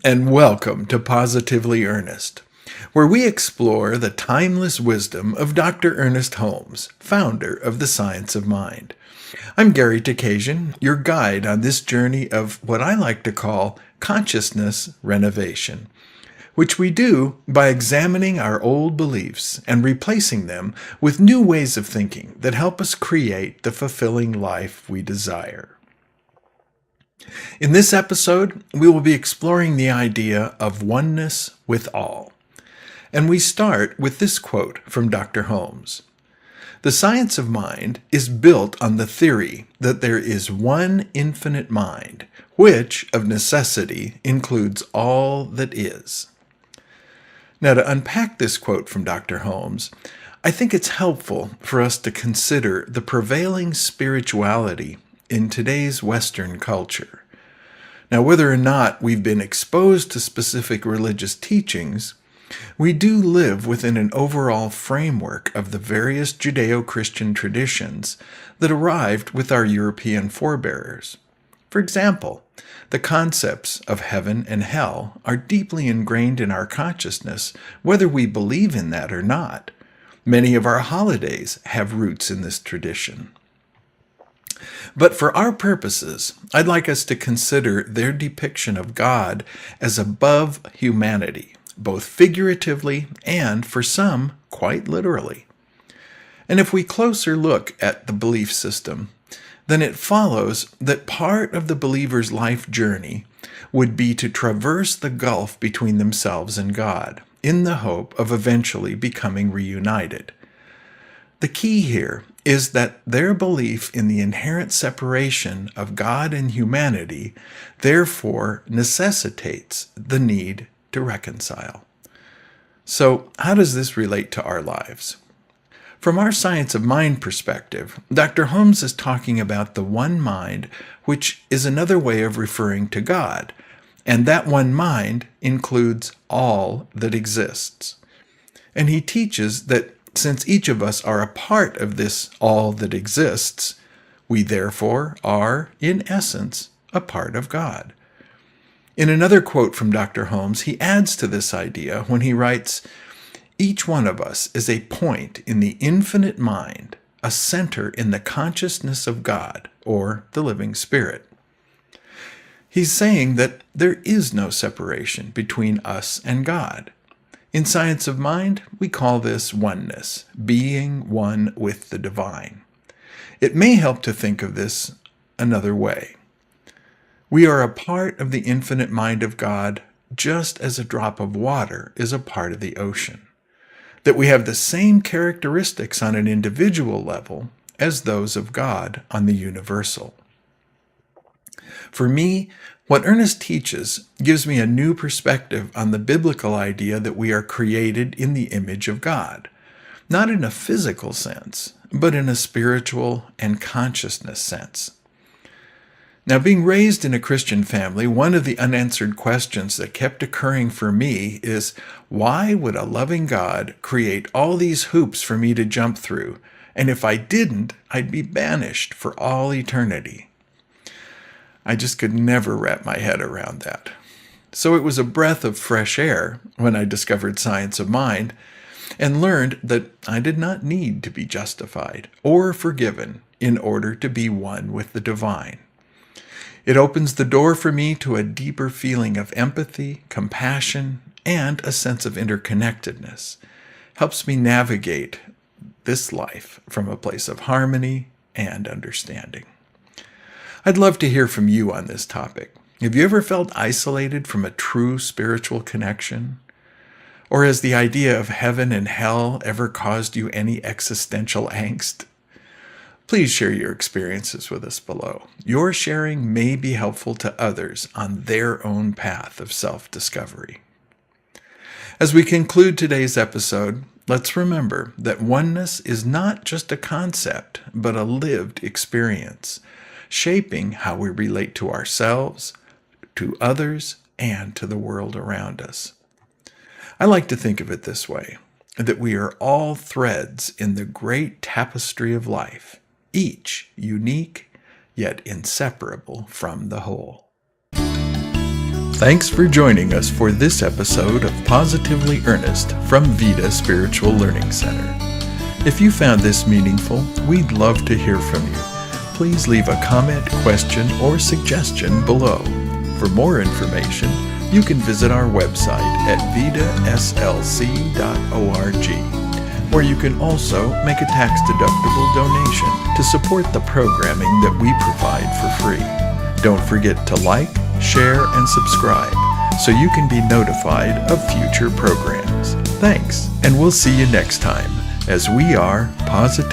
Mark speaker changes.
Speaker 1: and welcome to Positively Ernest, where we explore the timeless wisdom of Dr. Ernest Holmes, founder of the Science of Mind. I'm Gary Takesian, your guide on this journey of what I like to call consciousness renovation, which we do by examining our old beliefs and replacing them with new ways of thinking that help us create the fulfilling life we desire. In this episode, we will be exploring the idea of oneness with all. And we start with this quote from Dr. Holmes. The science of mind is built on the theory that there is one infinite mind, which, of necessity, includes all that is. Now, to unpack this quote from Dr. Holmes, I think it's helpful for us to consider the prevailing spirituality in today's Western culture. Now, whether or not we've been exposed to specific religious teachings, we do live within an overall framework of the various Judeo-Christian traditions that arrived with our European forebears. For example, the concepts of heaven and hell are deeply ingrained in our consciousness, whether we believe in that or not. Many of our holidays have roots in this tradition. But for our purposes, I'd like us to consider their depiction of God as above humanity, both figuratively and, for some, quite literally. And if we closer look at the belief system, then it follows that part of the believer's life journey would be to traverse the gulf between themselves and God, in the hope of eventually becoming reunited. The key here is that their belief in the inherent separation of God and humanity therefore necessitates the need to reconcile. So, how does this relate to our lives? From our science of mind perspective, Dr. Holmes is talking about the one mind, which is another way of referring to God, and that one mind includes all that exists. And he teaches that since each of us are a part of this all that exists, we therefore are, in essence, a part of God. In another quote from Dr. Holmes, he adds to this idea when he writes, "Each one of us is a point in the infinite mind, a center in the consciousness of God, or the living Spirit." He's saying that there is no separation between us and God. In Science of Mind, we call this oneness, being one with the divine. It may help to think of this another way. We are a part of the infinite mind of God, just as a drop of water is a part of the ocean. That we have the same characteristics on an individual level as those of God on the universal. For me, what Ernest teaches gives me a new perspective on the biblical idea that we are created in the image of God, not in a physical sense, but in a spiritual and consciousness sense. Now, being raised in a Christian family, one of the unanswered questions that kept occurring for me is, why would a loving God create all these hoops for me to jump through, and if I didn't, I'd be banished for all eternity? I just could never wrap my head around that. So it was a breath of fresh air when I discovered Science of Mind and learned that I did not need to be justified or forgiven in order to be one with the divine. It opens the door for me to a deeper feeling of empathy, compassion, and a sense of interconnectedness. Helps me navigate this life from a place of harmony and understanding. I'd love to hear from you on this topic. Have you ever felt isolated from a true spiritual connection? Or has the idea of heaven and hell ever caused you any existential angst? Please share your experiences with us below. Your sharing may be helpful to others on their own path of self-discovery. As we conclude today's episode, let's remember that oneness is not just a concept, but a lived experience, shaping how we relate to ourselves, to others, and to the world around us. I like to think of it this way, that we are all threads in the great tapestry of life, each unique, yet inseparable from the whole. Thanks for joining us for this episode of Positively Ernest from Vida Spiritual Learning Center. If you found this meaningful, we'd love to hear from you. Please leave a comment, question, or suggestion below. For more information, you can visit our website at vidaslc.org, where you can also make a tax-deductible donation to support the programming that we provide for free. Don't forget to like, share, and subscribe so you can be notified of future programs. Thanks, and we'll see you next time as we are Positive